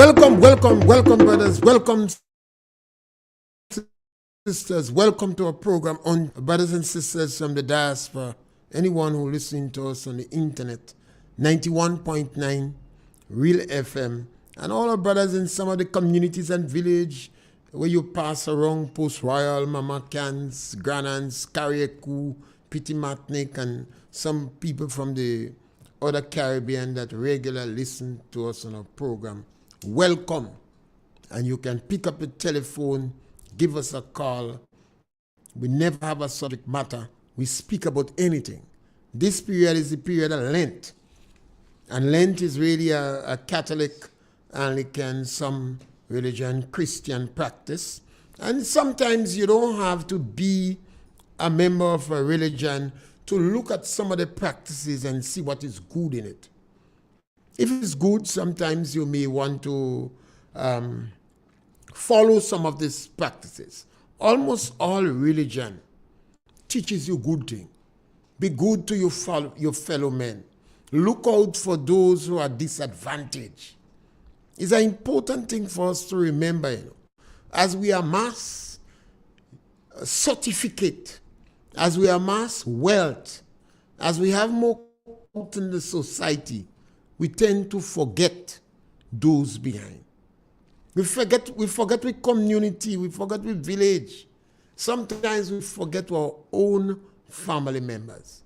Welcome, brothers. Welcome, sisters. Welcome to our program on brothers and sisters from the diaspora. Anyone who listening to us on the internet, 91.9 RealFM, and all our brothers in some of the communities and village where you pass around Post Royal, Mama Cans, Granans, Carriacou, Petit Martinique, and some people from the other Caribbean that regularly listen to us on our program. Welcome. And you can pick up the telephone, give us a call. We never have a subject matter. We speak about anything. This period is the period of Lent. And Lent is really a Catholic, Anglican, some religion, Christian practice. And sometimes you don't have to be a member of a religion to look at some of the practices and see what is good in it. If it's good, sometimes you may want to follow some of these practices. Almost all religion teaches you good things. Be good to your fellow men. Look out for those who are disadvantaged. It's an important thing for us to remember, as we amass certificate, as we amass wealth, as we have more wealth in the society, we tend to forget those behind. We forget with community, we forget with village. Sometimes we forget our own family members.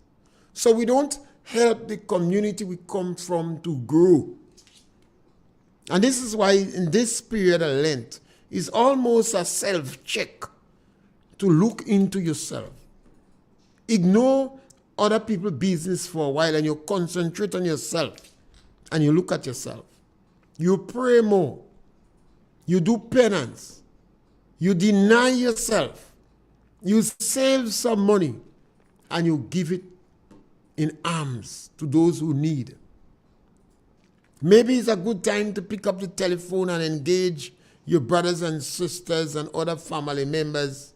So we don't help the community we come from to grow. And this is why in this period of Lent, it's almost a self-check to look into yourself. Ignore other people's business for a while and you concentrate on yourself. And you look at yourself. You pray more. You do penance. You deny yourself. You save some money. And you give it in alms to those who need. Maybe it's a good time to pick up the telephone and engage your brothers and sisters and other family members.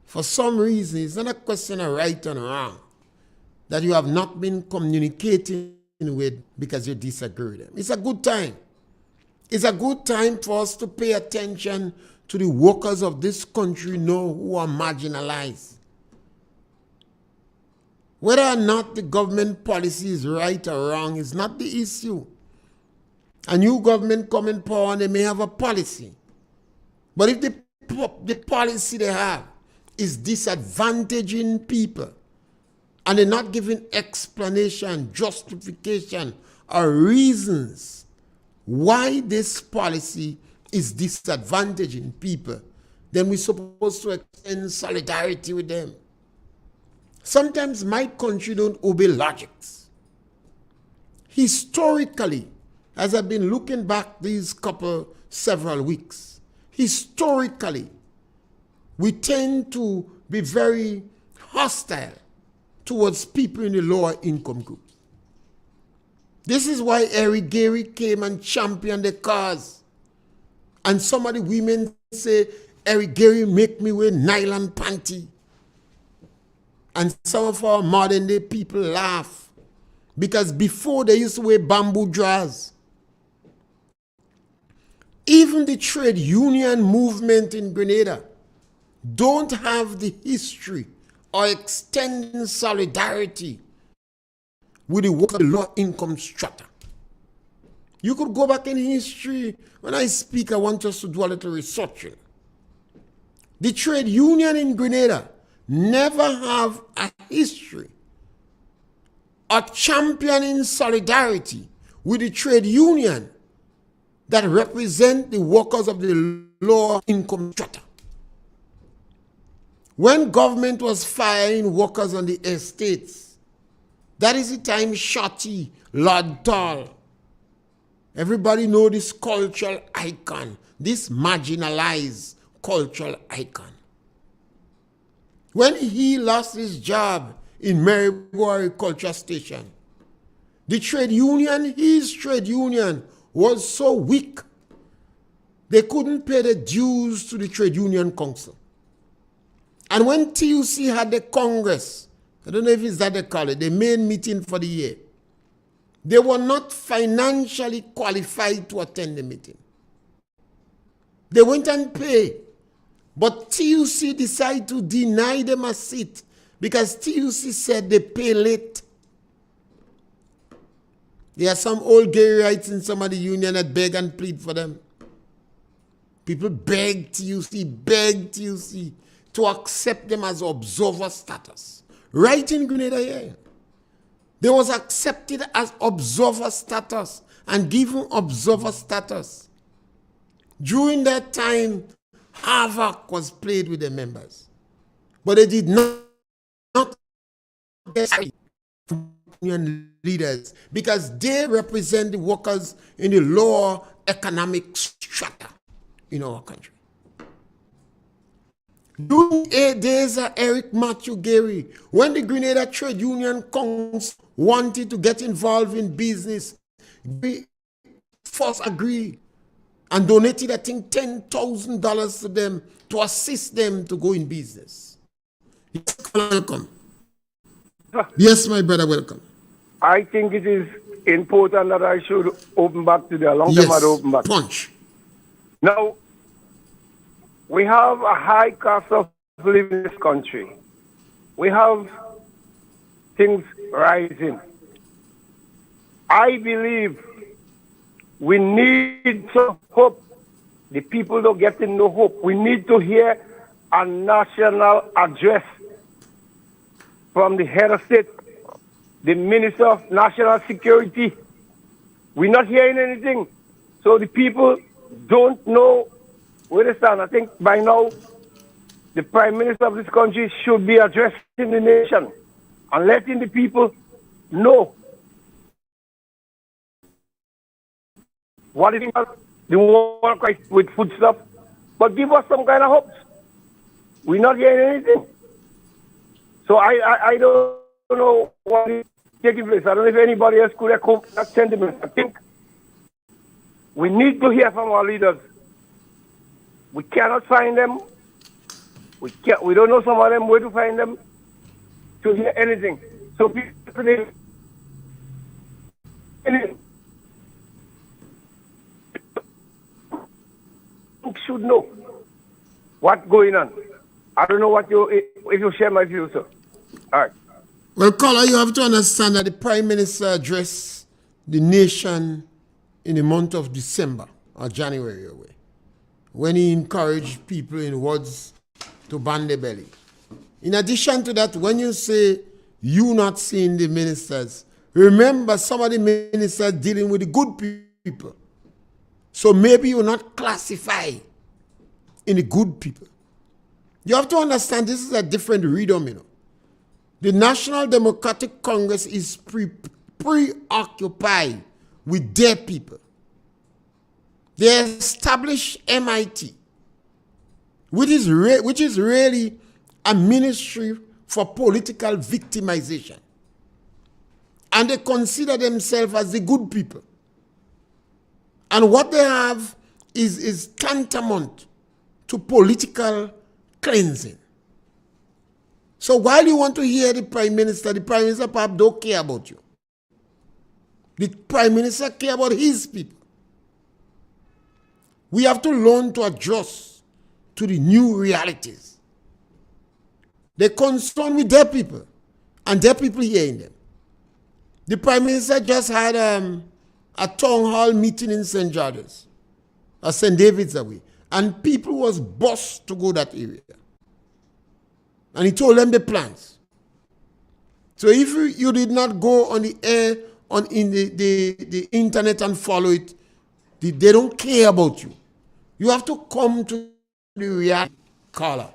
For some reason, it's not a question of right and wrong, that you have not been communicating with because you disagree with them. It's a good time. It's a good time for us to pay attention to the workers of this country now who are marginalized. Whether or not the government policy is right or wrong is not the issue. A new government come in power and they may have a policy. But if the policy they have is disadvantaging people, and they're not giving explanation, justification, or reasons why this policy is disadvantaging people, then we're supposed to extend solidarity with them. Sometimes my country don't obey logics. Historically, as I've been looking back these several weeks, historically, we tend to be very hostile towards people in the lower income groups. This is why Eric Gary came and championed the cause. And some of the women say, Eric Gary make me wear nylon panty. And some of our modern day people laugh. Because before they used to wear bamboo drawers. Even the trade union movement in Grenada don't have the history or extending solidarity with the work of the lower income strata. You could go back in history. When I speak, I want us to do a little research. The trade union in Grenada never have a history of championing solidarity with the trade union that represent the workers of the lower income strata. When government was firing workers on the estates, that is the time Shotty, Lord Tall, everybody know this cultural icon, this marginalized cultural icon. When he lost his job in Maribo Agriculture Station, the trade union, his trade union, was so weak, they couldn't pay the dues to the trade union council. And when TUC had the Congress, I don't know if it's that they call it, the main meeting for the year, they were not financially qualified to attend the meeting. They went and paid. But TUC decided to deny them a seat because TUC said they pay late. There are some old gay rights in some of the union that beg and plead for them. People beg TUC to accept them as observer status. Right in Grenada here. They was accepted as observer status and given observer status. During that time, havoc was played with the members. But they did not get union leaders because they represent the workers in the lower economic strata in our country. During 8 days of Eric Matthew Gary, when the Grenada Trade Union Council wanted to get involved in business, we first agreed and donated, I think, $10,000 to them to assist them to go in business. Welcome. Yes, my brother, welcome. I think it is important that I should open back to the long term. Yes, open back. punch. Now, we have a high cost of living in this country. We have things rising. I believe we need some hope. The people don't get no hope. We need to hear a national address from the head of state, the Minister of National Security. We're not hearing anything. So the people don't know where they stand. I think by now, the Prime Minister of this country should be addressing the nation and letting the people know what it is the war with food stuff. But give us some kind of hope. We're not hearing anything. So I don't know what is taking place. I don't know if anybody else could echo that sentiment. I think we need to hear from our leaders. We cannot find them. We don't know some of them where to find them to hear anything. So people should know what's going on. I don't know what if you share my view, sir. All right. Well, caller, you have to understand that the Prime Minister addressed the nation in the month of December or January away, when he encouraged people in words to band their belly. In addition to that, when you say you not seeing the ministers, remember some of the ministers dealing with the good people. So maybe you're not classified in the good people. You have to understand this is a different rhythm, you know. The National Democratic Congress is preoccupied with their people. They established MIT, which is really a ministry for political victimization. And they consider themselves as the good people. And what they have is tantamount to political cleansing. So while you want to hear the Prime Minister perhaps don't care about you. The Prime Minister cares about his people. We have to learn to adjust to the new realities. They're concerned with their people, and their people hearing them. The Prime Minister just had a town hall meeting in St. George's, or St. David's away, and people was bused to go that area. And he told them the plans. So if you did not go on the air, in the internet and follow it, they don't care about you. You have to come to the reality, caller.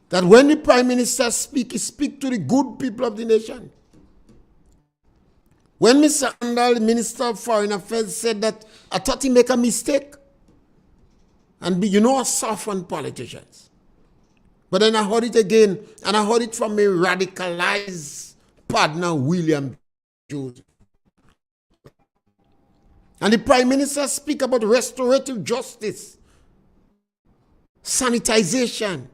That when the Prime Minister speaks, he speaks to the good people of the nation. When Mr. Andal, the Minister of Foreign Affairs, said that, I thought he make a mistake. And I soften politicians. But then I heard it again, and I heard it from a radicalized partner, William Joseph. And the Prime Minister speak about restorative justice, sanitization.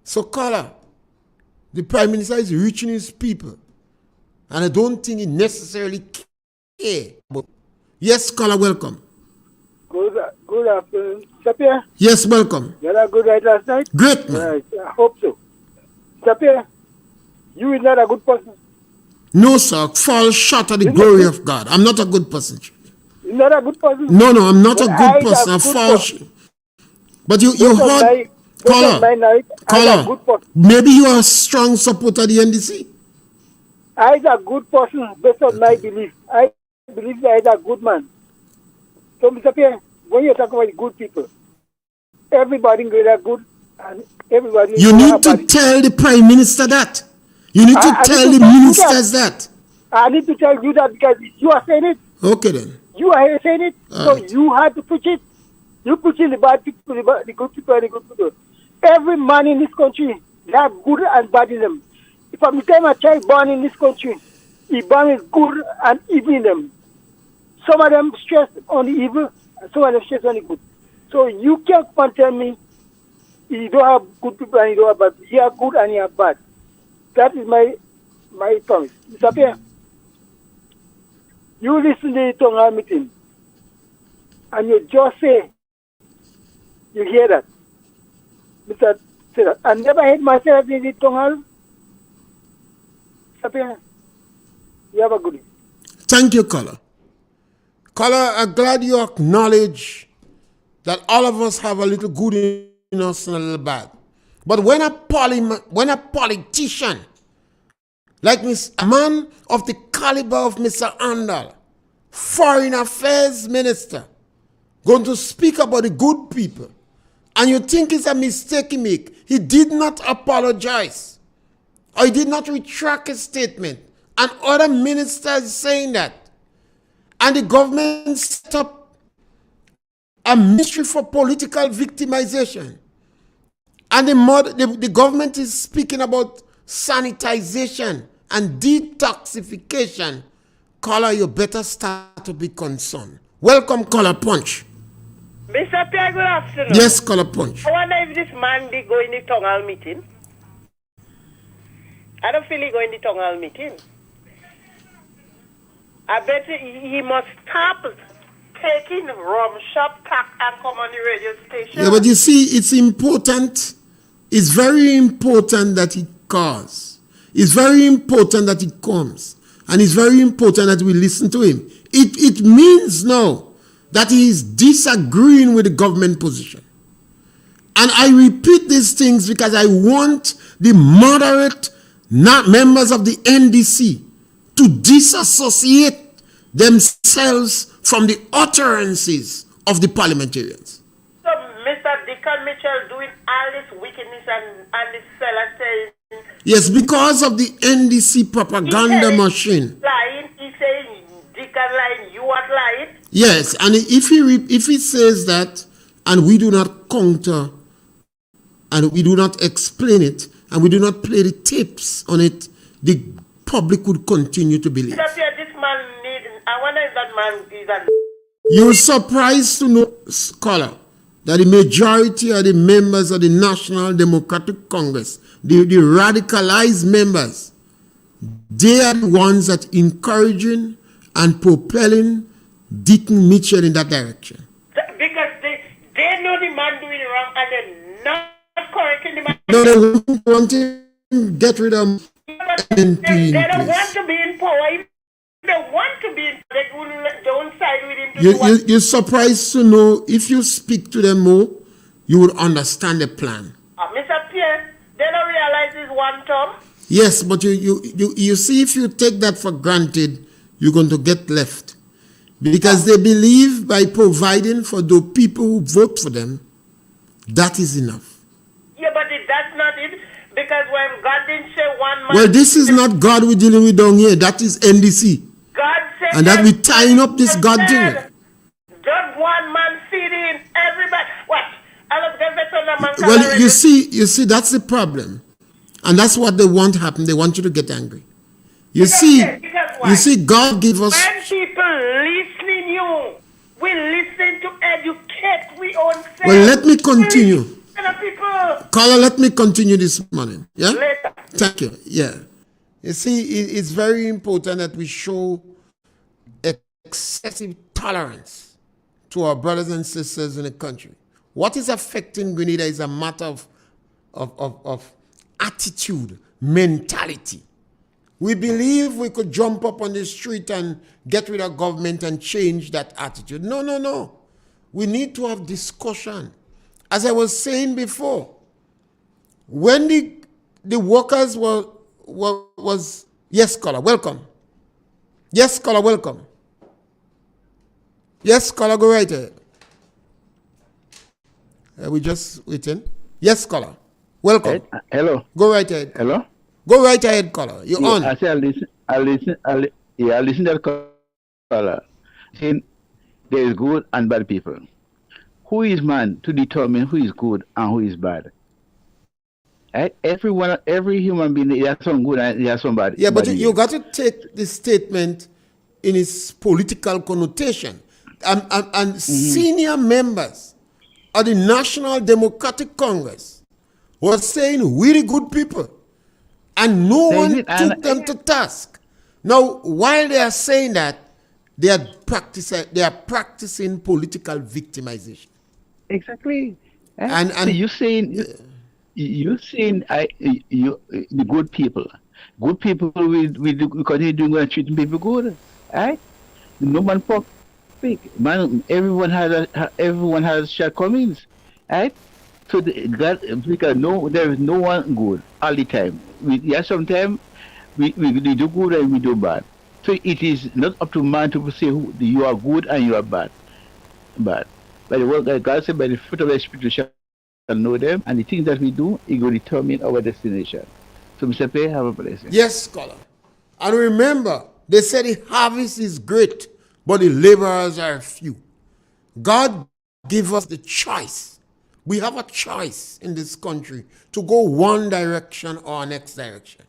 So, caller, the Prime Minister is reaching his people. And I don't think he necessarily cares. Yes, caller, welcome. Good Good afternoon. Sapir, Yes, welcome. you had a good night last night? Great, man. Right, I hope so. Sapir, you is not a good person. No, sir. Fall short of the glory of God. I'm not a good person. You're not a good person. No, I'm not But a I good is person. a I good fall person. short. But you Based on heard, my night, I is a caller, good person. maybe you are a strong supporter of the NDC. I is a good person based on my belief. I believe that I is a good man. So, Mr. Pierre, when you talk about good people, everybody in Greater good and everybody You in need to bad. tell the Prime Minister that. You need to I tell need the to tell you ministers that. I need to tell you that because you are saying it. Okay, then. You are here saying it. All So right. you had to preach it. You preach in the bad people, the good people, and the good people. Every man in this country, they have good and bad in them. From the time a child born in this country, he born with good and evil in them. Some of them stress on the evil, and some of them stress on the good. So you can't come and tell me you don't have good people and you don't have bad people. You are good and you are bad. That is my promise. Mr. Pierre, you listen to the town hall meeting and you just say, you hear that. Mr. Say that. I never heard myself in the town hall. Mr. Pierre, you have a good day. Thank you, caller. Caller, I'm glad you acknowledge that all of us have a little good in us and a little bad. But when a politician, like a man of the caliber of Mr. Andal, Foreign Affairs Minister, going to speak about the good people, and you think it's a mistake he make, he did not apologize, or he did not retract his statement, and other ministers saying that, and the government set up a ministry for political victimization, and the government is speaking about sanitization and detoxification. Caller, you better start to be concerned. Welcome, Caller Punch. Mr. Pierre, good afternoon. Yes, Caller Punch. I wonder if this man be going to town hall meeting. I don't feel he going to town hall meeting. I bet he must stop taking rum shop tack and come on the radio station. Yeah, but you see, it's important. It's very important that he calls. It's very important that he comes. And it's very important that we listen to him. It means now that he is disagreeing with the government position. And I repeat these things because I want the moderate members of the NDC to disassociate themselves from the utterances of the parliamentarians. So Mr. Deacon Mitchell doing all this wickedness and this fella saying... Yes, because of the NDC propaganda machine. Lying, he's saying Deacon lying, you are lying. Yes, and if he says that, and we do not counter, and we do not explain it, and we do not play the tapes on it, the public would continue to believe. This man need, I wonder if that man is a... You're surprised to know, scholar, that the majority of the members of the National Democratic Congress, the radicalized members, they are the ones that encouraging and propelling Deacon Mitchell in that direction. Because they know the man doing wrong and they're not correcting the man. No, they want to get rid of They don't want to be in power. If they want to be in power, they don't side with him. You're surprised to know, if you speak to them more, you would understand the plan. Mr. Pierre, they don't realize it's one term. Yes, but you see, if you take that for granted, you're going to get left. Because they believe by providing for the people who vote for them, that is enough. Yeah, but that's not it. Because when God didn't say one man... Well, this is not God we're dealing with down here. That is NDC. God said... And that we're tying up this God thing. Just one man feeding everybody. What? Well, you see, that's the problem. And that's what they want to happen. They want you to get angry. You see, God give us... When people listening you, we listen to educate we own self. Well, let me continue. People. Caller, let me continue this morning. Yeah? Later. Thank you. Yeah. You see, it's very important that we show excessive tolerance to our brothers and sisters in the country. What is affecting Grenada is a matter of attitude, mentality. We believe we could jump up on the street and get rid of government and change that attitude. No, no, no. We need to have discussion. As I was saying before, when the workers was yes, caller, welcome. Yes, caller, welcome. Yes, caller, go right ahead. We just waiting. Yes, caller, welcome. Hello. Go right ahead. Hello. Go right ahead, caller. You're on. I say I listen to that caller. Saying there is good and bad people. Who is man to determine who is good and who is bad? Every human being, he has some good and he has some bad. Yeah, but you got to take this statement in its political connotation. And senior members of the National Democratic Congress were saying we're the good people. And no one took them to task. Now, while they are saying that, they are practicing political victimization. Exactly. And so you're saying the good people. Good people we continue doing treating people good. Right? No man perfect. Man, everyone has shortcomings. Right? So because there is no one good all the time. Sometimes we do good and we do bad. So it is not up to man to say you are good and you are bad. But the word that God said, by the fruit of the Spirit we shall know them, and the things that we do, it will determine our destination. So Mr. Pierre, have a blessing. Yes, scholar. And remember, they said the harvest is great, but the laborers are few. God give us the choice. We have a choice in this country to go one direction or next direction.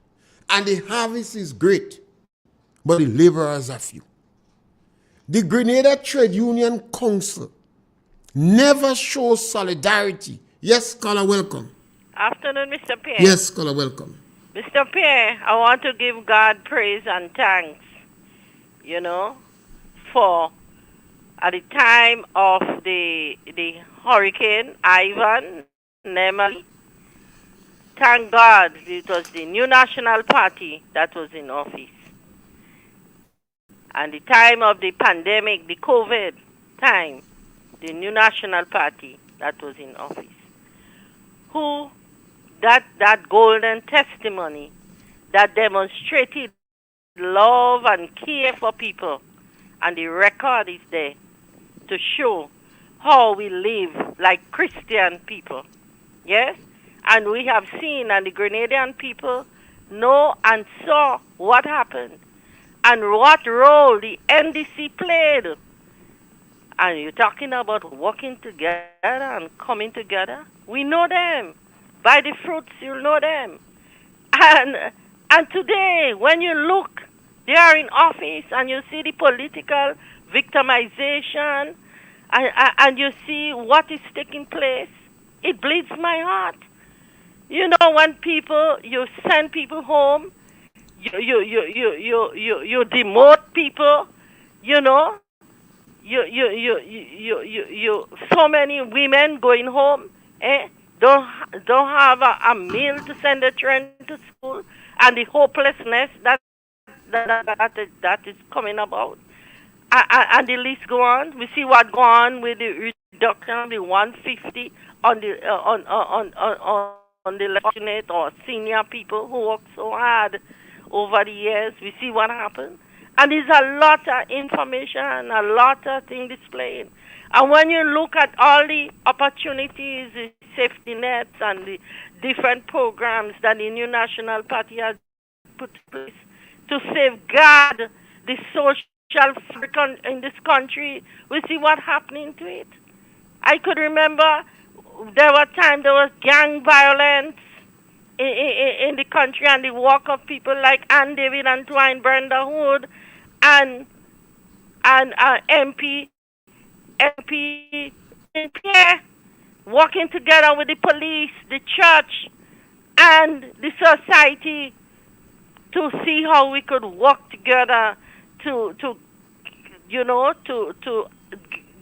And the harvest is great, but the laborers are few. The Grenada Trade Union Council never shows solidarity. Yes, caller, welcome. Afternoon, Mr. Pierre. Yes, caller, welcome. Mr. Pierre, I want to give God praise and thanks, for at the time of the hurricane, Ivan, Nemali. Thank God it was the new National Party that was in office. And the time of the pandemic, the COVID time, the new National Party that was in office. Who, that golden testimony that demonstrated love and care for people, and the record is there to show how we live like Christian people. Yes? And we have seen, and the Grenadian people know and saw what happened and what role the NDC played. And you're talking about working together and coming together. We know them. By the fruits, you'll know them. And today, when you look, they are in office and you see the political victimization and you see what is taking place, it bleeds my heart. When you send people home, you demote people, so many women going home, don't have a meal to send their children to school, and the hopelessness that is coming about, and the list go on. We see what go on with the reduction of the 150 on the legitimate or senior people who work so hard over the years. We see what happened. And there's a lot of information, a lot of things displayed. And when you look at all the opportunities, the safety nets, and the different programs that the new National Party has put in place to safeguard the social fabric in this country, we see what's happening to it. I could remember there was gang violence in the country, and the work of people like Ann David and Twine Brenda Hood and MP Pierre working together with the police, the church, and the society to see how we could work together to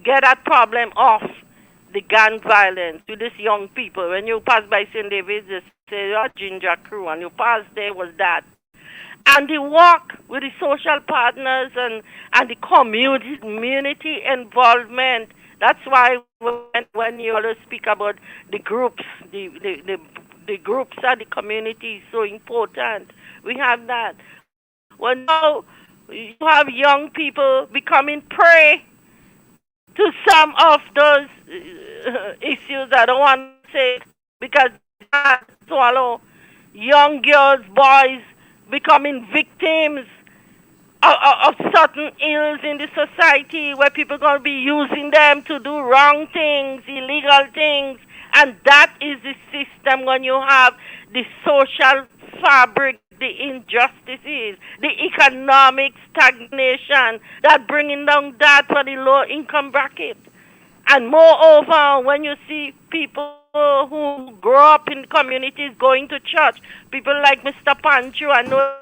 get that problem off, the gun violence with these young people. When you pass by St. David's, they say, you're Ginger Crew, and you pass there was that. And the work with the social partners and the community involvement. That's why when you always speak about the groups, the groups and the community is so important. We have that. Well, now you have young people becoming prey to some of those issues. I don't want to say it because swallow young girls, boys becoming victims of certain ills in the society where people are going to be using them to do wrong things, illegal things. And that is the system when you have the social fabric, the injustices, the economic stagnation that bringing down that for the low income bracket. And moreover, when you see people who grow up in communities going to church, people like Mr. Pancho, I know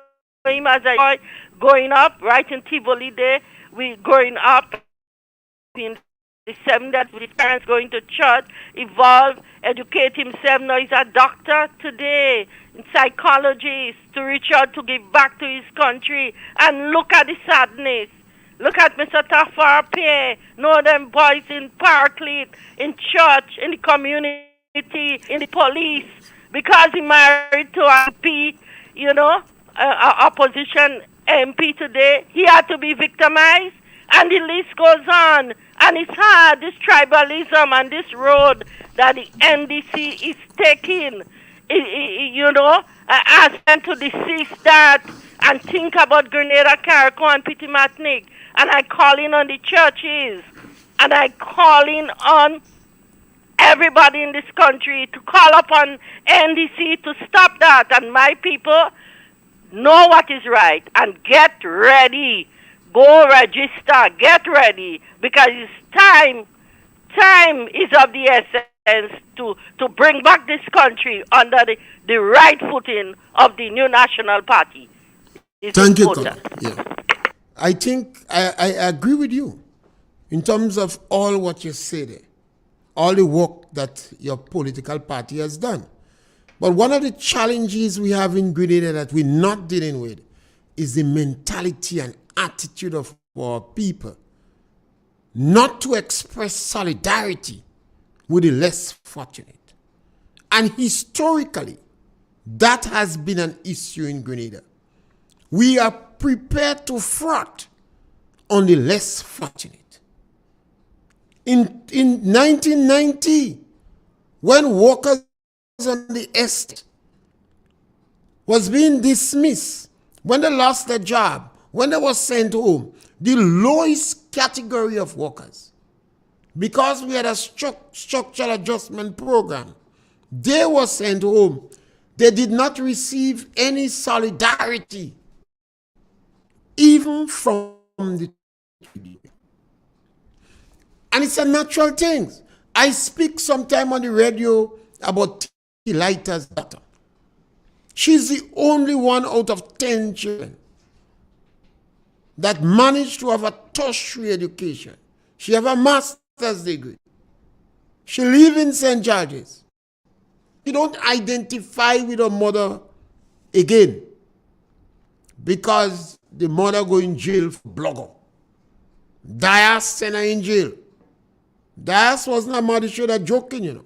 him as a boy growing up, right in Tivoli there, we growing up in the 70s with his parents going to church, evolve, educate himself. Now he's a doctor today, in psychology, to reach out to give back to his country. And look at the sadness. Look at Mr. Tafar Pierre, know them boys in Parklet, in church, in the community, in the police, because he married to a MP, opposition MP today. He had to be victimized, and the list goes on. And it's hard, this tribalism and this road that the NDC is taking, ask them to desist that and think about Grenada, Carriacou, and Pitimatnik. And I calling on the churches, and I calling on everybody in this country to call upon NDC to stop that. And my people know what is right and get ready. Go register, get ready, because it's time. Time is of the essence to bring back this country under the right footing of the new National Party. It's Thank important. you, Colin. Yeah. I think I agree with you in terms of all what you say there, all the work that your political party has done. But one of the challenges we have in Grenada that we're not dealing with is the mentality and attitude of our people not to express solidarity with the less fortunate. And historically, that has been an issue in Grenada. We are prepared to fraud on the less fortunate. In 1990, when workers on the estate was being dismissed, when they lost their job, when they were sent home, the lowest category of workers, because we had a structural adjustment program, they were sent home. They did not receive any solidarity, even from the trade. And it's a natural thing. I speak sometime on the radio about Plighter's daughter. She's the only one out of 10 children that managed to have a tertiary education. She have a master's degree. She lives in St. George's. She don't identify with her mother again because the mother go in jail for blogger. Dias sent her in jail. Dias wasn't a mother show that joking,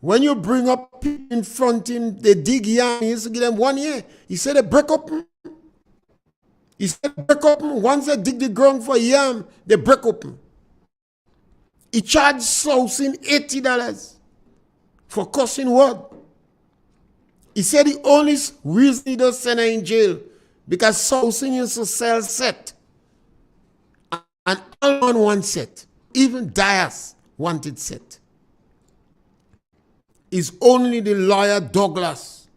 When you bring up people in front of him, they dig yam, he used to give them 1 year. He said they break up. He said break up. Once they dig the ground for yam, they break up. He charged Sousing $80 for cussing word. He said the only reason he does send her in jail because Sousing used to sell set. And all on one set. Even Dias wanted set. It's only the lawyer Douglas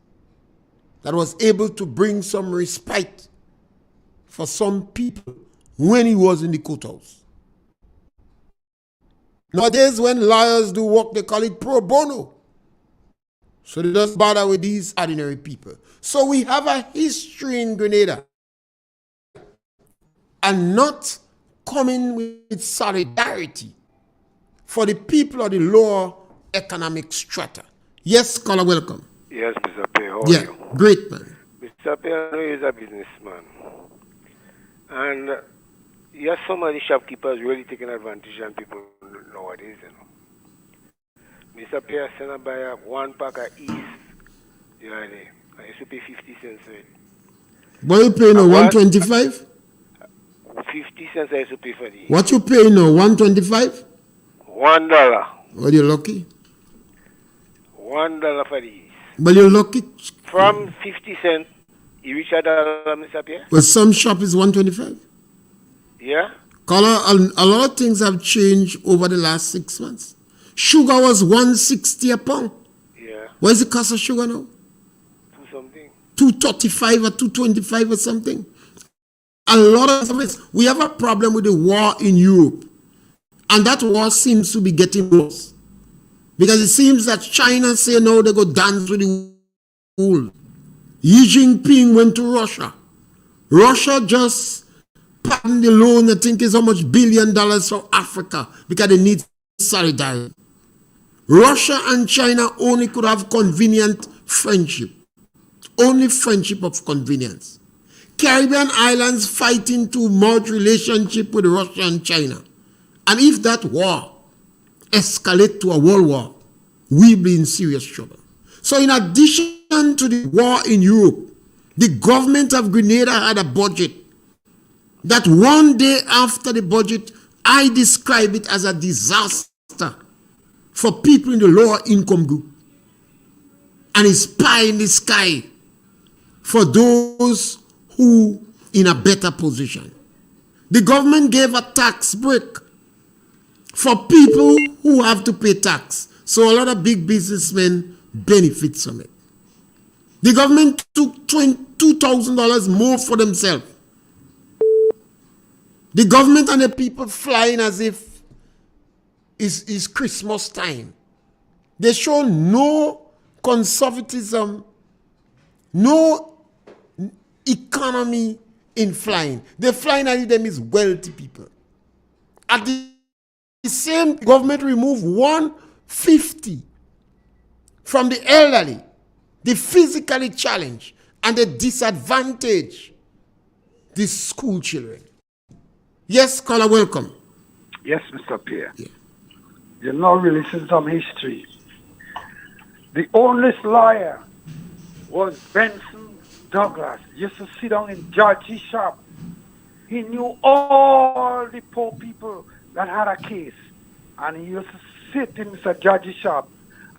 that was able to bring some respite for some people when he was in the courthouse. Nowadays, when lawyers do work, they call it pro bono. So they don't bother with these ordinary people. So we have a history in Grenada and not coming with solidarity for the people of the lower economic strata. Yes, caller, welcome. Yes, Mr. Pierre, how are Yeah, you? great man. Mr. Pierre, I know he's a businessman. And yes, some of the shopkeepers really taking advantage of people nowadays, you know. Mr. Pierre sent a buyer one pack of East the other day. I used to pay 50 cents for it. What you pay now, 125? 50 cents I used to pay for the East. What you pay now, 125? $1. Well, you're lucky. $1 for the East. Well, you're lucky. From 50 cents, you reach $1, Mr. Pierre? Well, some shop is 125. Yeah? Caller, a lot of things have changed over the last 6 months. Sugar was 160 a pound. Yeah. What is the cost of sugar now? 2 something. 235 or 225 or something. A lot of things. We have a problem with the war in Europe. And that war seems to be getting worse. Because it seems that China say now they go dance with the world. Xi Jinping went to Russia. Russia just pardoned the loan, I think is how much $1 billion for Africa because they need solidarity. Russia and China only could have convenient friendship. Only friendship of convenience. Caribbean islands fighting to merge relationship with Russia and China. And if that war escalate to a world war, we'll be in serious trouble. So in addition to the war in Europe, the government of Grenada had a budget that one day after the budget, I describe it as a disaster for people in the lower income group. And it's pie in the sky for those who in a better position. The government gave a tax break for people who have to pay tax. So a lot of big businessmen benefit from it. The government took $2,000 more for themselves. The government and the people flying as if it's Christmas time. They show no conservatism, no economy in flying. They're flying as if them is wealthy people. At the same government remove 150 from the elderly, the physically challenged, and the disadvantaged the school children. Yes, caller, welcome. Yes, Mr. Pierre. Yeah. You're now releasing some history. The oldest lawyer was Benson Douglas. He used to sit down in Georgie's shop. He knew all the poor people that had a case. And he used to sit in Mr. Georgie's shop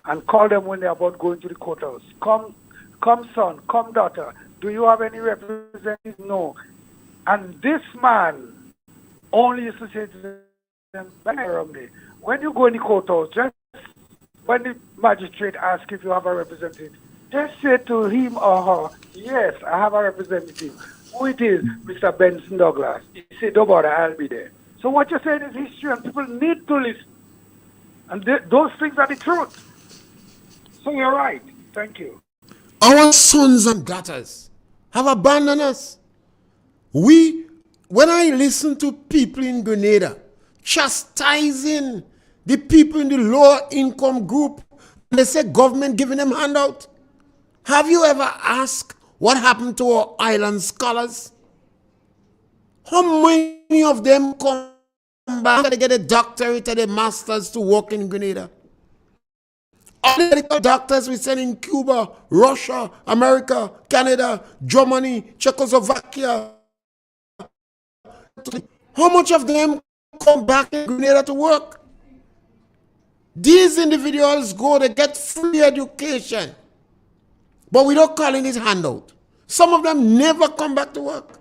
and call them when they're about going to the courthouse. Come son, come daughter. Do you have any representatives? No. And this man only used to say to them, when you go in the courthouse, just when the magistrate asks if you have a representative, just say to him or her, yes, I have a representative. Who it is? Mr. Benson Douglas. He said, don't bother, I'll be there. So what you're saying is history, and people need to listen. And those things are the truth. So you're right. Thank you. Our sons and daughters have abandoned us. When I listen to people in Grenada chastising the people in the lower income group, and they say government giving them handout. Have you ever asked what happened to our island scholars? How many of them come back to get a doctorate and a master's to work in Grenada? All the medical doctors we send in Cuba, Russia, America, Canada, Germany, Czechoslovakia. How much of them come back in Grenada to work? These individuals go to get free education, but we don't call it handout. Some of them never come back to work.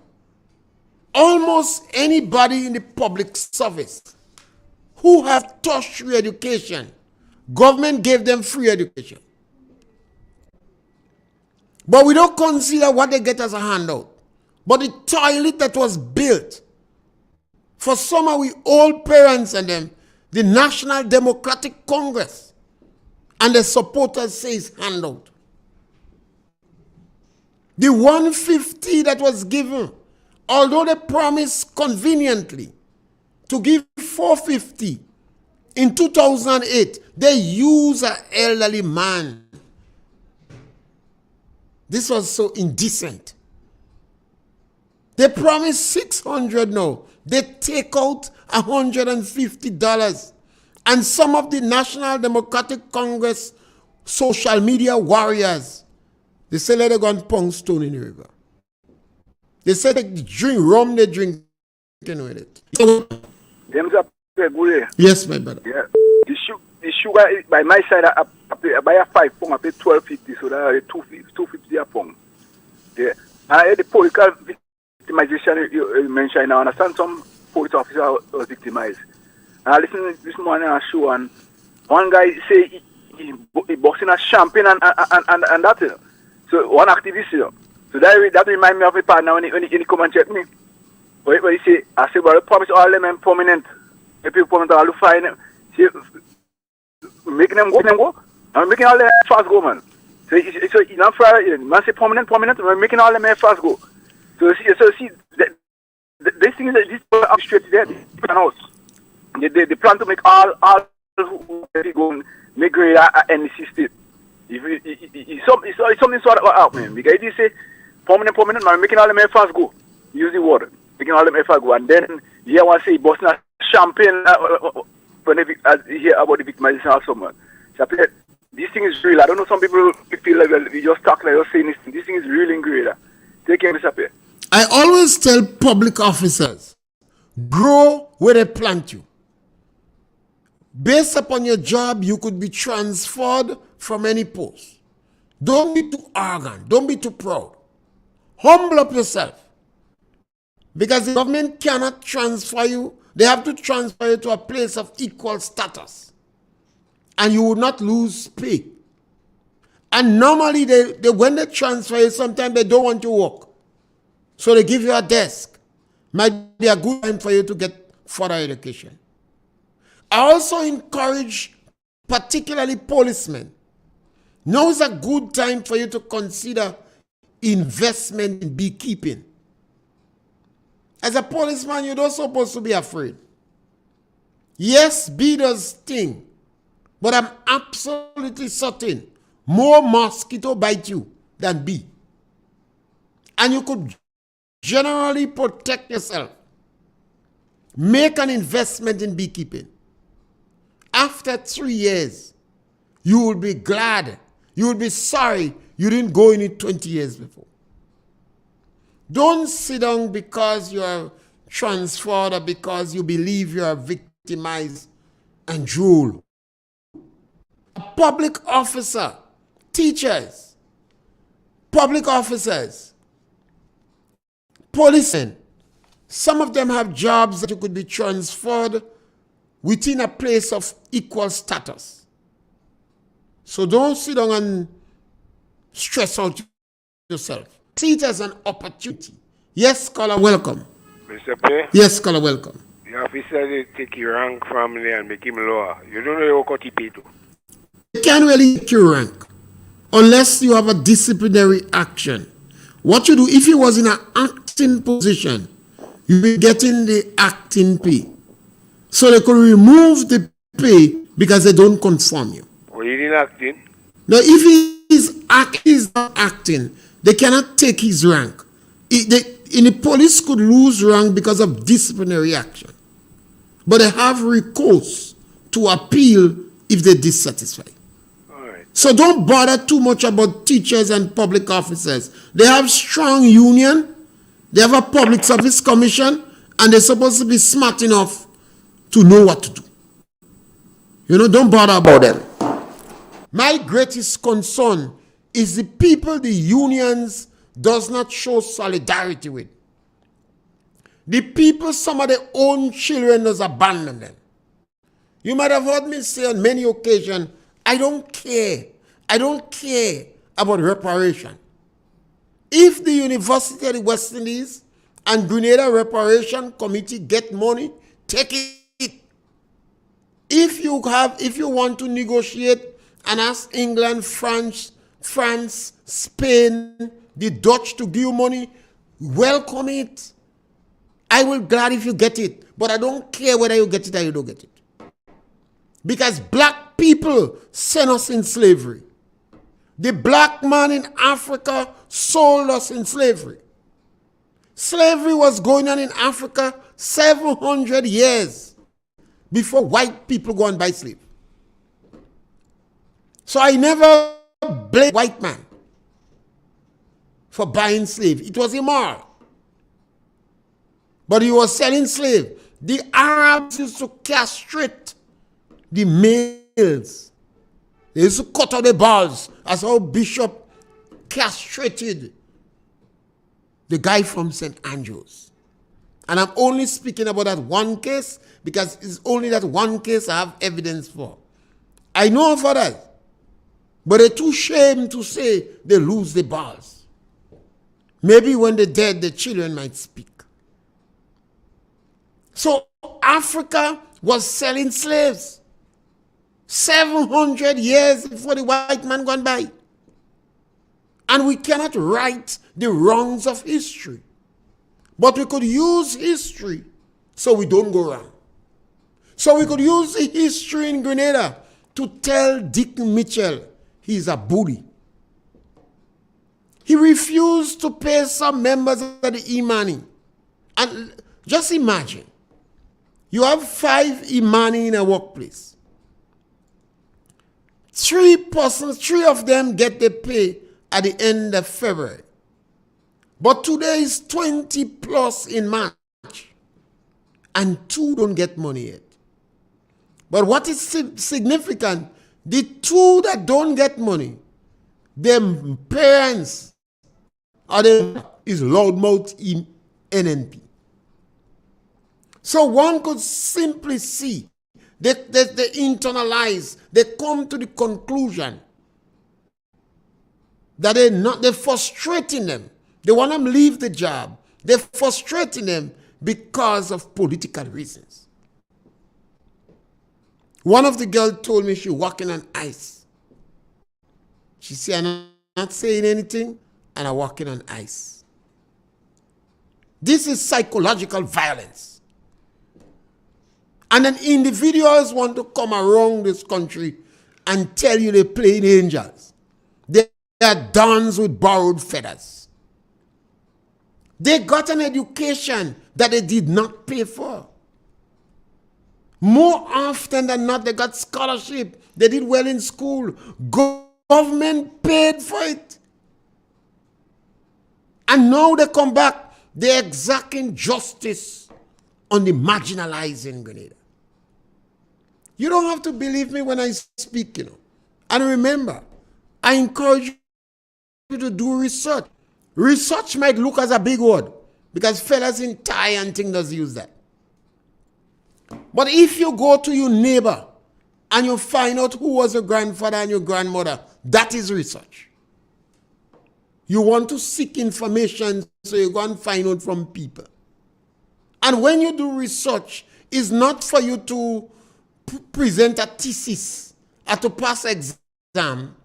Almost anybody in the public service who have tertiary education, government gave them free education. But we don't consider what they get as a handout. But the toilet that was built for some of we old parents and them, the National Democratic Congress and the supporters say it's handout. The 150 that was given, although they promised conveniently, to give $450. In 2008, they used an elderly man. This was so indecent. They promised $600 now. They take out $150. And some of the National Democratic Congress social media warriors, they say let them go and pound stone in the river. They say they drink rum, they drink with it. Yes, my brother. Yeah. The sugar by my side, I buy a 5 pound, I pay $12.50, so that is $2.50 a pound. Yeah. And the political victimization you mentioned, I understand some police officer was victimized. And I listened this morning on a show, and one guy say he boxing a champagne and that. So one activist, so that remind me of a partner when he come and check me. When he say, I say, well, I promise all them and prominent. If people prominent, I'll find them. See, making them go. I'm making all them fast go, man. So you know, man say prominent, we're making all them fast go. So see, this thing is this straight there, out. They plan to make all who go and make grade any system. It's something sort of out, man. Because they say prominent, man, making all them fast go. Use the water, making all them fast go, and then here one say Boston champagne when they hear about the victimization also, man. So this thing is real. I don't know, some people feel like we just talk like you're saying this thing. This thing is real in grade. Take care of this up here. I always tell public officers, grow where they plant you. Based upon your job, you could be transferred from any post. Don't be too arrogant. Don't be too proud. Humble up yourself. Because the government cannot transfer you. They have to transfer you to a place of equal status. And you will not lose pay. And normally, they when they transfer you, sometimes they don't want you to work. So they give you a desk. Might be a good time for you to get further education. I also encourage particularly policemen. Now is a good time for you to consider investment in beekeeping. As a policeman, you're not supposed to be afraid. Yes, bee does sting, but I'm absolutely certain more mosquito bite you than bee. And you could generally protect yourself. Make an investment in beekeeping. After 3 years, you will be glad. You will be sorry you didn't go in it 20 years before. Don't sit down because you are transferred or because you believe you are victimized and drool. A public officer, teachers, public officers, policemen, some of them have jobs that you could be transferred within a place of equal status. So don't sit down and stress out yourself. See it as an opportunity. Yes, caller, welcome. Mr. Pierre? Yes, caller, welcome. The officer, they take your rank from there and make him lower. You don't know your cut he pay to. You can't really take your rank unless you have a disciplinary action. What you do, if you was in an acting position, you'll be getting the acting pay. So they could remove the pay because they don't conform you. Well, he didn't act in. Now, if he's not acting, they cannot take his rank. The police could lose rank because of disciplinary action. But they have recourse to appeal if they're dissatisfied. All right. So don't bother too much about teachers and public officers. They have strong union, they have a public service commission, and they're supposed to be smart enough to know what to do. You know, don't bother about them. My greatest concern is the people the unions does not show solidarity with. The people, some of their own children does abandon them. You might have heard me say on many occasions, I don't care. I don't care about reparation. If the University of the West Indies and Grenada Reparation Committee get money, take it. If you want to negotiate and ask England, France, Spain, the Dutch to give you money, welcome it. I will glad if you get it, but I don't care whether you get it or you don't get it. Because black people sent us in slavery. The black man in Africa sold us in slavery. Slavery was going on in Africa 700 years before white people go and buy slaves. So I never blame white man for buying slaves. It was immoral. But he was selling slaves. The Arabs used to castrate the males. They used to cut out the balls. As how Bishop castrated the guy from St. Andrews. And I'm only speaking about that one case because it's only that one case I have evidence for. I know of others, but they're too ashamed to say they lose the balls. Maybe when they're dead, the children might speak. So Africa was selling slaves 700 years before the white man gone by. And we cannot right the wrongs of history. But we could use history so we don't go wrong. So we could use the history in Grenada to tell Dick Mitchell he's a bully. He refused to pay some members of the Imani. And just imagine, you have 5 Imani in a workplace. 3 of them get the pay at the end of February. But today is 20 plus in March. And 2 don't get money yet. But what is significant, the 2 that don't get money, their parents is loudmouth NNP. So one could simply see they internalize, they come to the conclusion that they're frustrating them. They want them to leave the job. They're frustrating them because of political reasons. One of the girls told me she walking on ice. She said, I'm not saying anything, and I'm walking on ice. This is psychological violence. And then individuals want to come around this country and tell you they're playing angels. They are dons with borrowed feathers. They got an education that they did not pay for. More often than not, they got scholarship. They did well in school. Government paid for it. And now they come back, they're exacting justice on the marginalized in Grenada. You don't have to believe me when I speak, And remember, I encourage you to do research. Research might look as a big word because fellas in Thai and things does use that. But if you go to your neighbor and you find out who was your grandfather and your grandmother, that is research. You want to seek information, so you go and find out from people. And when you do research, it's not for you to present a thesis or to pass exam.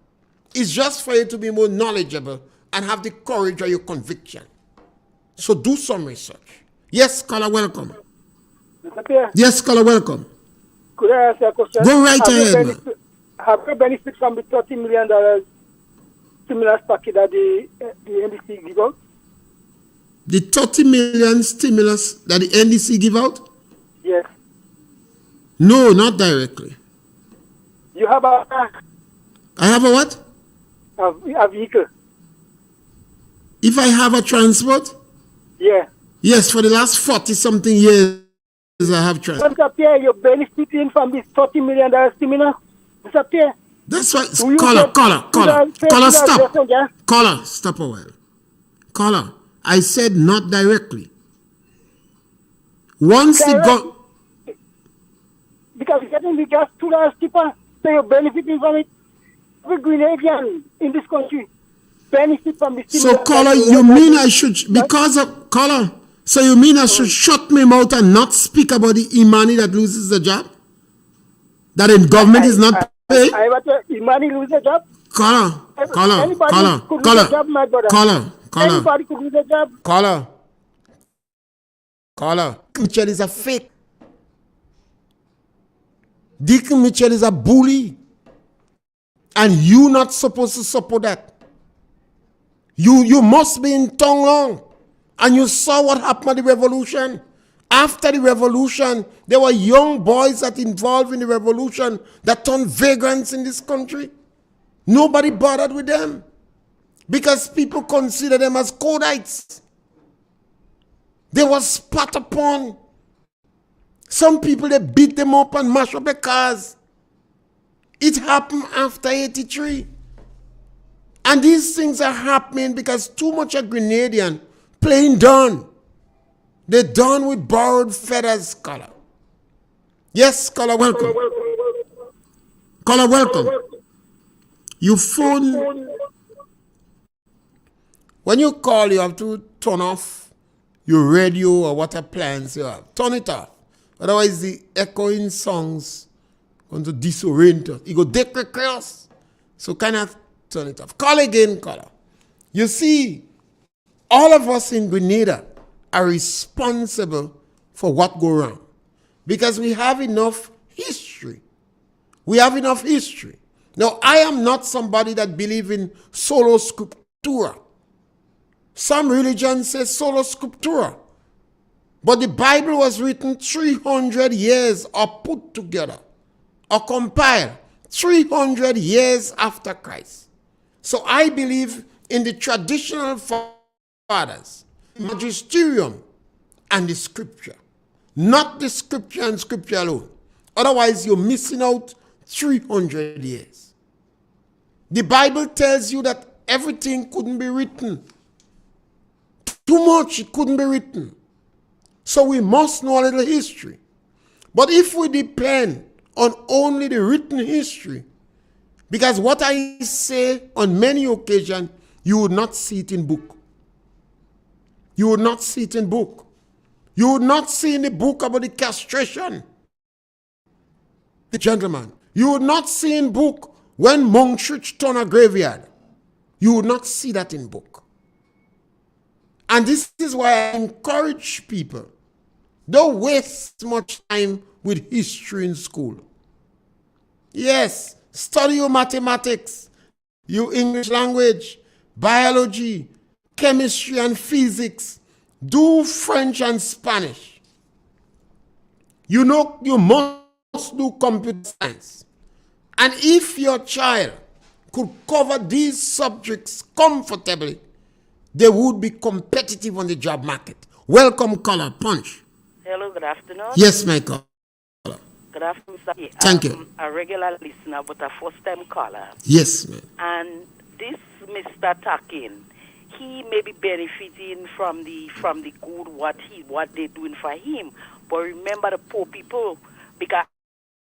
It's just for you to be more knowledgeable and have the courage of your conviction. So do some research. Yes, caller, welcome. Mr. Pierre, Yes, caller, welcome. could I ask you a question? Go right ahead, man. Have you benefit from the $30 million stimulus package that the NDC give out? The 30 million stimulus that the NDC give out? Yes. No, not directly. You have I have a what? a vehicle? If I have a transport? Yeah. Yes, for the last 40-something years, I have transport. Mr. Pierre, you're benefiting from this $30 million stimulus? Mr. Pierre? That's right. Do you Caller, get stop. yeah? Caller, stop a while. Caller, I said not directly. Once it got... Because you're getting the gas $2 cheaper, so you're benefiting from it. Every Grenadian in this country benefit from the stimulus. So, caller, you mean I should... Because of... Caller, so you mean I should shut my mouth and not speak about the Imani that loses the job? That the government is not paying? Imani lose a job? Caller. Anybody could lose a job, my brother. Anybody could lose a job. Caller. Caller, Mitchell is a fake. Deacon Mitchell is a bully. And you not supposed to support that. You must be in tongue long. And you saw what happened at the revolution. After the revolution, there were young boys that involved in the revolution that turned vagrants in this country. Nobody bothered with them because people consider them as Kodites. They were spat upon. Some people, they beat them up and mash up their cars. It happened after 83. And these things are happening because too much of Grenadian playing done. They're done with borrowed feathers, Scholar. Yes, Scholar, welcome. Scholar, welcome. You phone. When you call, you have to turn off your radio or what appliance you have. Turn it off. Otherwise, the echoing songs going to disorient us. It go decrease. So kind of turn it off. Call again, caller. You see, all of us in Grenada are responsible for what go wrong. Because we have enough history. We have enough history. Now, I am not somebody that believes in sola scriptura. Some religions say sola scriptura. But the Bible was written 300 years or put together or compiled 300 years after Christ. So I believe in the traditional fathers, magisterium and the scripture. Not the scripture and scripture alone. Otherwise, you're missing out 300 years. The Bible tells you that everything couldn't be written. Too much, it couldn't be written. So we must know a little history. But if we depend on only the written history, because what I say on many occasions, you would not see it in book. You would not see it in book. You would not see in the book about the castration. The gentleman. You would not see in book when monk church turn a graveyard. You would not see that in book. And this is why I encourage people, don't waste much time with history in school. Yes, study your mathematics, your English language, biology, chemistry and physics. Do French and Spanish. You know, you must do computer science. And if your child could cover these subjects comfortably, they would be competitive on the job market. Welcome, caller. Punch. Hello, good afternoon. Yes, my caller. Good afternoon, sir. Thank you. A regular listener, but a first-time caller. Yes, ma'am. And this Mr. Takin, he may be benefiting from the good what they're doing for him. But remember the poor people, because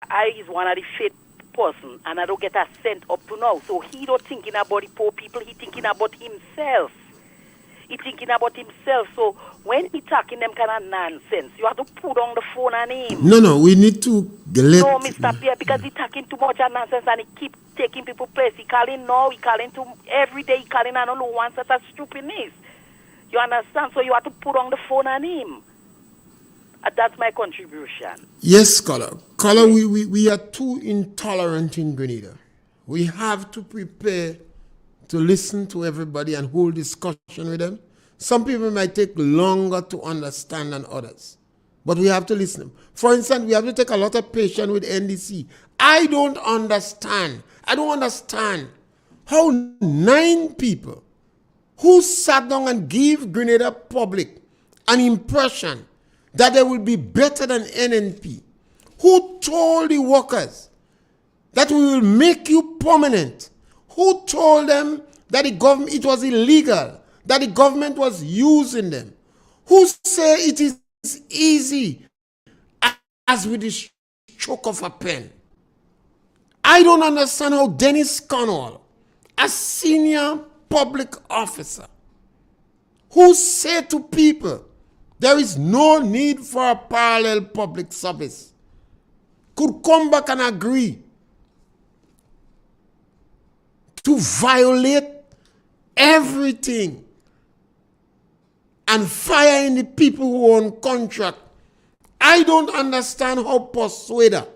I is one of the faith person, and I don't get a cent up to now. So he don't thinking about the poor people. He thinking about himself. He thinking about himself. So when he talking them kind of nonsense, you have to put on the phone on him. No, we need to let... No, Mr. Pierre, because he talking too much of nonsense and he keep taking people place. He calling now, he calling to every day, he calling I don't know one such a stupidness. You understand? So you have to put on the phone on him. That's my contribution. Yes, caller. Caller, we are too intolerant in Grenada. We have to prepare to listen to everybody and hold discussion with them. Some people might take longer to understand than others, but we have to listen. For instance, we have to take a lot of patience with NDC. I don't understand how 9 people who sat down and gave Grenada public an impression that they will be better than NNP, who told the workers that we will make you permanent, who told them that the government, it was illegal, that the government was using them, who say it is easy as with the stroke of a pen. I don't understand how Dennis Cornwall, a senior public officer, who said to people there is no need for a parallel public service, could come back and agree to violate everything and firing the people who are on contract. I don't understand how Persuader,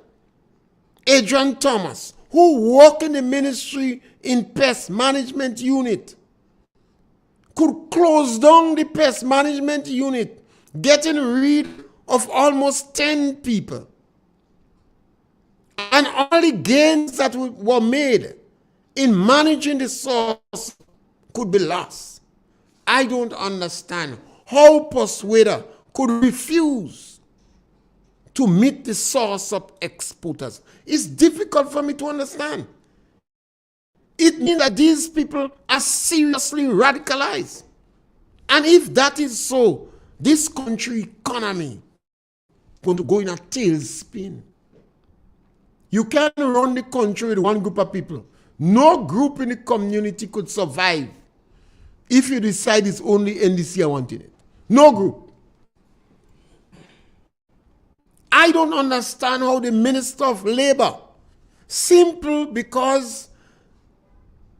Adrian Thomas, who work in the ministry in pest management unit, could close down the pest management unit, getting rid of almost 10 people. And all the gains that were made in managing the source could be lost. I don't understand how Persuader could refuse to meet the source of exporters. It's difficult for me to understand. It means that these people are seriously radicalized. And if that is so, this country economy is going to go in a tailspin. You can't run the country with one group of people. No group in the community could survive if you decide it's only NDC I want in it. No group. I don't understand how the Minister of Labor, simple because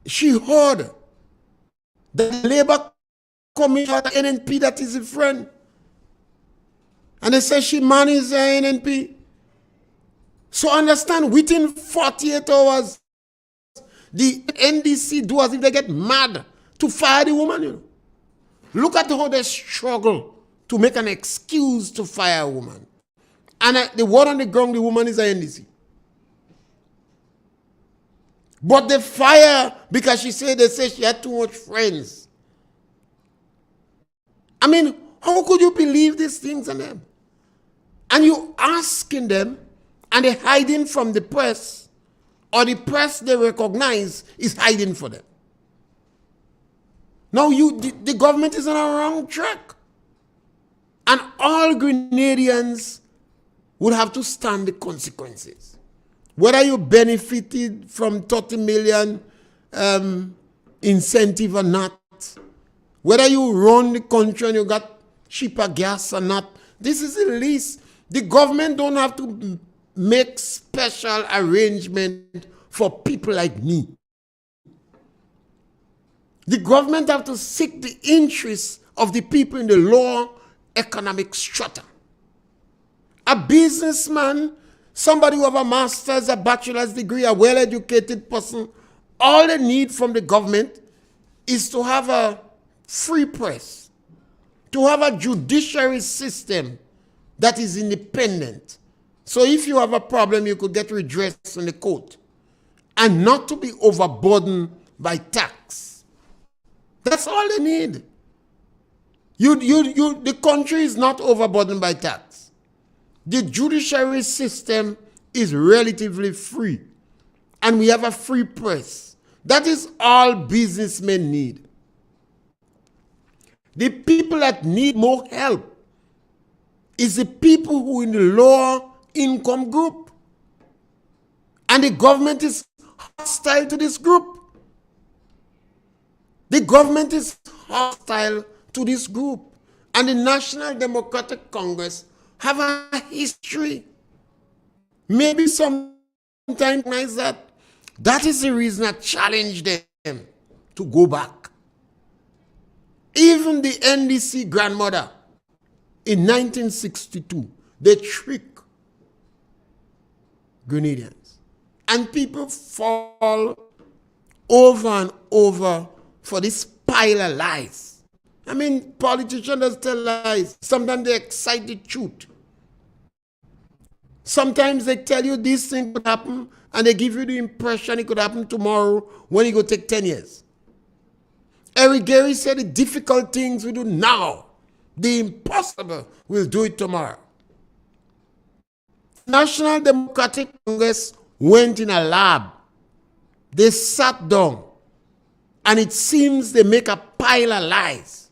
she heard that the Labor Commissioner NNP that is a friend, and they say she manages NNP. So understand, within 48 hours, the NDC do as if they get mad to fire the woman. You know. Look at how they struggle to make an excuse to fire a woman. And the word on the ground, the woman is a NDC. But they fire because they say she had too much friends. I mean, how could you believe these things on them? And you asking them, and they're hiding from the press, or the press they recognize is hiding for them. Now the government is on a wrong track. And all Grenadians would have to stand the consequences. Whether you benefited from 30 million incentive or not, whether you run the country and you got cheaper gas or not, this is the least. The government don't have to make special arrangement for people like me. The government have to seek the interests of the people in the lower economic strata. A businessman, somebody who have a master's, a bachelor's degree, a well-educated person, all they need from the government is to have a free press, to have a judiciary system that is independent. So if you have a problem, you could get redress in the court, and not to be overburdened by tax. That's all they need. The country is not overburdened by tax. The judiciary system is relatively free, and we have a free press. That is all businessmen need. The people that need more help is the people who are in the lower income group. And the government is hostile to this group. The government is hostile to this group. And the National Democratic Congress have a history. Maybe sometimes that. That is the reason I challenge them to go back. Even the NDC grandmother in 1962, they trick Grenadians. And people fall over and over for this pile of lies. I mean, politicians just tell lies. Sometimes they excite the truth. Sometimes they tell you this thing could happen, and they give you the impression it could happen tomorrow when it could take 10 years. Eric Gary said the difficult things we do now, the impossible, we'll do it tomorrow. National Democratic Congress went in a lab. They sat down, and it seems they make a pile of lies,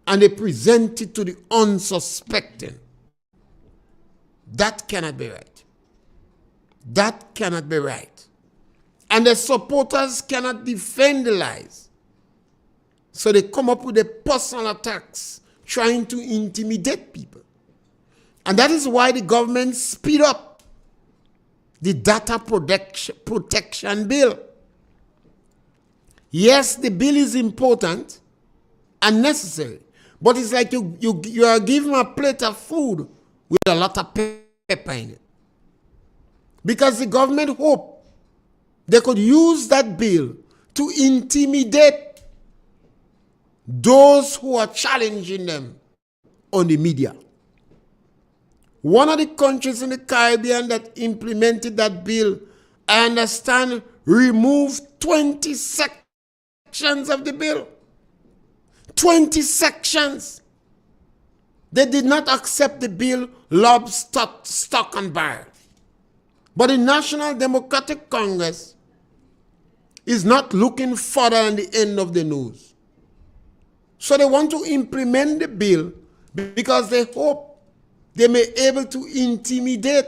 and they present it to the unsuspecting. That cannot be right. That cannot be right. And the supporters cannot defend the lies. So they come up with the personal attacks, trying to intimidate people. And that is why the government speed up the data protection bill. Yes, the bill is important, and necessary. But it's like you are giving a plate of food with a lot of pepper in it. Because the government hoped they could use that bill to intimidate those who are challenging them on the media. One of the countries in the Caribbean that implemented that bill, I understand, removed 20 sections of the bill. 20 sections. They did not accept the bill, lob, stock and barrel. But the National Democratic Congress is not looking further than the end of the nose. So they want to implement the bill because they hope they may be able to intimidate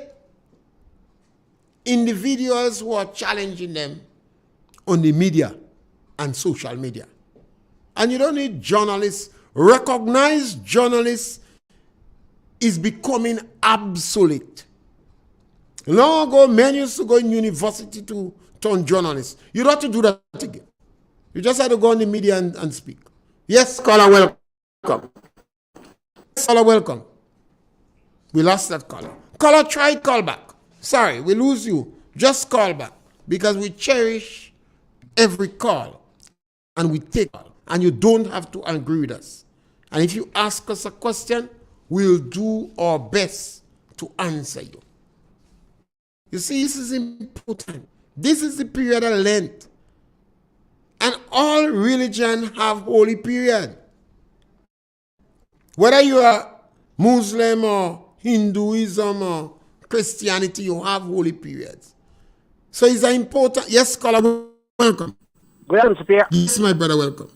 individuals who are challenging them on the media and social media. And you don't need journalists. Recognized journalists is becoming obsolete. Long ago, men used to go in university to turn journalists. You don't have to do that again. You just have to go on the media and speak. Yes, caller, welcome. Yes, caller, welcome. We lost that caller. Caller, try call back. Sorry, we lose you. Just call back. Because we cherish every call. And we take call. And you don't have to agree with us. And if you ask us a question, we'll do our best to answer you. You see, this is important. This is the period of Lent. And all religions have holy period. Whether you are Muslim or Hinduism or Christianity, you have holy periods. So it's important. Yes, caller, welcome. Good, Pierre. Yes, my brother, welcome.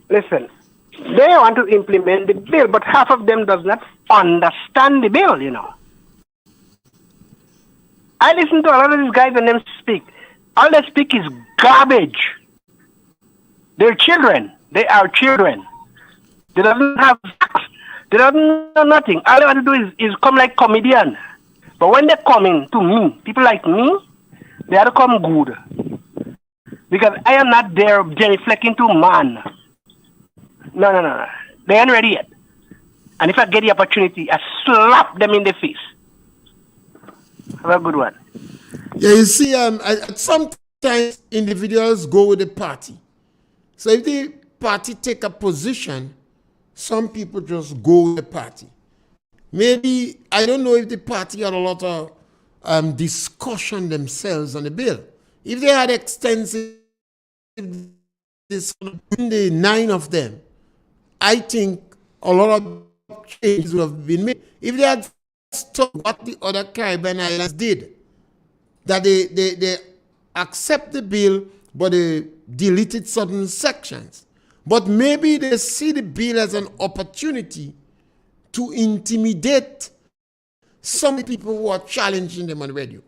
Listen, they want to implement the bill, but half of them does not understand the bill, you know. I listen to a lot of these guys and them speak. All they speak is garbage. They're children. They are children. They don't have facts. They don't know nothing. All they want to do is come like comedian. But when they come in to me, people like me, they have to come good. Because I am not there genuflecting to man. No. They ain't ready yet. And if I get the opportunity, I slap them in the face. Have a good one. Yeah, you see, sometimes individuals go with the party. So if the party take a position, some people just go with the party. Maybe, I don't know if the party had a lot of discussion themselves on the bill. If they had extensive discussion between the 9 of them, I think a lot of changes would have been made. If they had stuck what the other Caribbean islands did, that they accept the bill, but they deleted certain sections. But maybe they see the bill as an opportunity to intimidate some people who are challenging them on radio.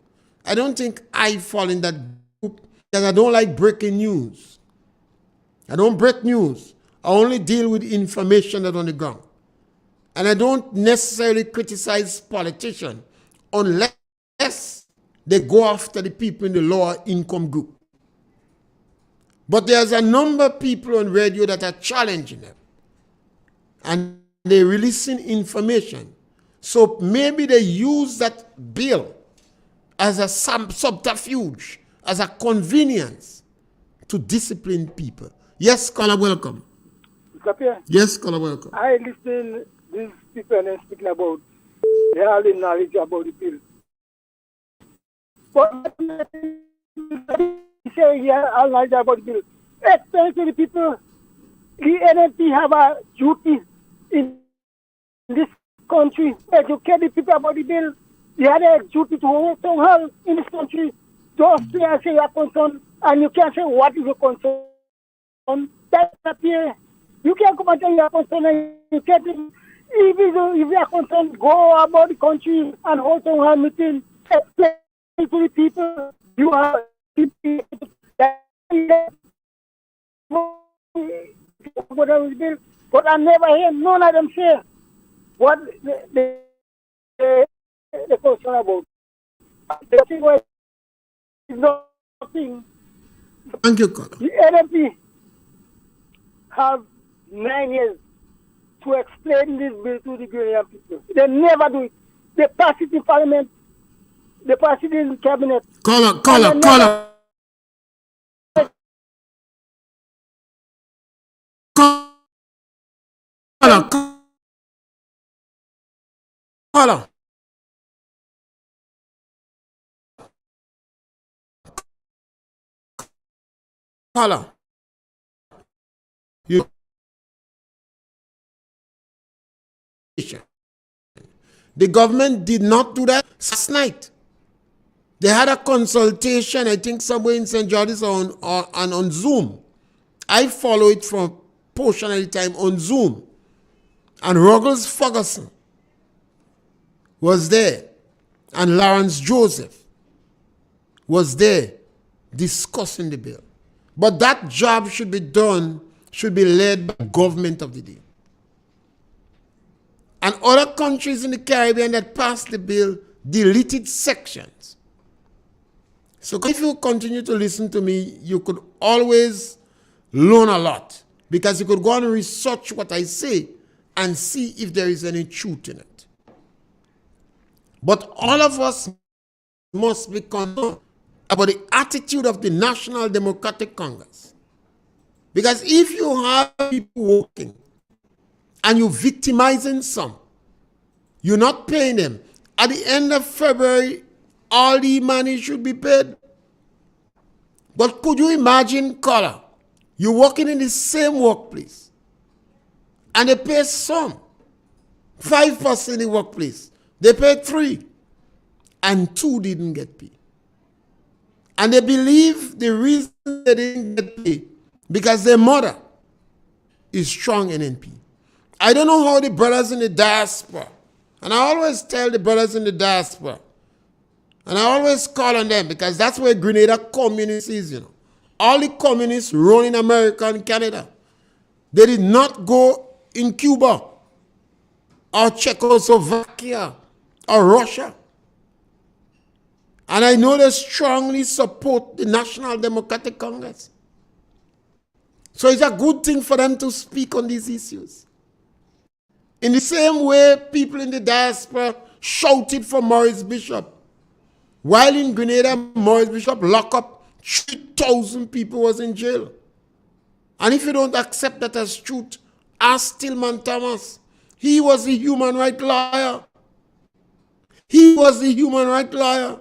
I don't think I fall in that group, because I don't like breaking news. I don't break news. I only deal with information that's on the ground. And I don't necessarily criticize politicians unless they go after the people in the lower income group. But there's a number of people on radio that are challenging them. And they're releasing information. So maybe they use that bill as a subterfuge, as a convenience to discipline people. Yes, caller, welcome. Mr. Pierre, Yes, caller, welcome. I listen these people and speaking about they have the knowledge about the bill. But say yeah, all knowledge about the bill. Especially the people, the NNP have a duty in this country, educate the people about the bill. They have a duty to hold town hall in this country. Just say you are concerned, and you can't say what is your concern. That's not here. You can't come and tell you are concerned, and you can't. If you are concerned, go about the country and hold town hall meeting. Explain to the people you are. But I never hear none of them say what the question about. The thing was nothing. Thank you, caller. The NMP have 9 years to explain this bill to the Ghanaian people. They never do it. They pass it in Parliament. They pass it in Cabinet. Caller. You the government did not do that last night. They had a consultation, I think somewhere in St. George's on Zoom. I follow it for a portion of the time on Zoom. And Ruggles Ferguson was there. And Lawrence Joseph was there discussing the bill. But that job should be led by the government of the day. And other countries in the Caribbean that passed the bill deleted sections. So if you continue to listen to me, you could always learn a lot, because you could go and research what I say and see if there is any truth in it. But all of us must be concerned about the attitude of the National Democratic Congress. Because if you have people working and you're victimizing some, you're not paying them, at the end of February, all the money should be paid. But could you imagine, caller, you're working in the same workplace and they pay some, 5% in the workplace, they paid 3 and 2 didn't get paid. And they believe the reason they didn't get paid because their mother is strong NNP. I don't know how the brothers in the diaspora, and I always tell the brothers in the diaspora, and I always call on them because that's where Grenada communists is, you know. All the communists run in America and Canada. They did not go in Cuba or Czechoslovakia or Russia. And I know they strongly support the National Democratic Congress. So it's a good thing for them to speak on these issues. In the same way, people in the diaspora shouted for Maurice Bishop. While in Grenada, Maurice Bishop locked up 3,000 people was in jail. And if you don't accept that as truth, ask Tillman Thomas. He was the human rights lawyer. He was the human rights lawyer.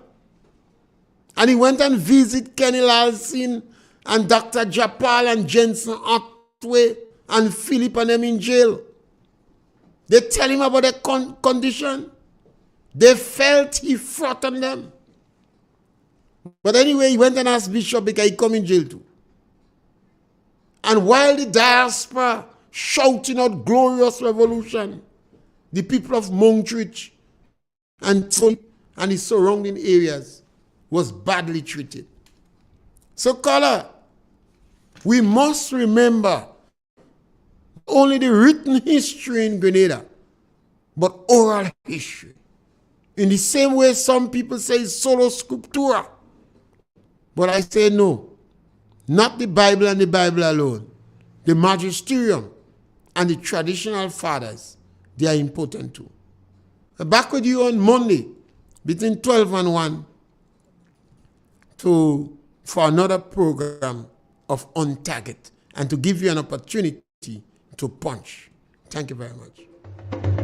And he went and visited Kenny Lalsin and Dr. Japal and Jensen Otway and Philip and them in jail. They tell him about their condition. They felt he threatened them. But anyway, he went and asked Bishop because he come in jail too. And while the diaspora shouting out glorious revolution, the people of Montreat and the surrounding areas was badly treated. So, caller, we must remember only the written history in Grenada, but oral history. In the same way some people say solo scriptura. But I say no. Not the Bible and the Bible alone. The magisterium and the traditional fathers, they are important too. I'm back with you on Monday between 12 and 1 for another program of On Target and to give you an opportunity to punch. Thank you very much.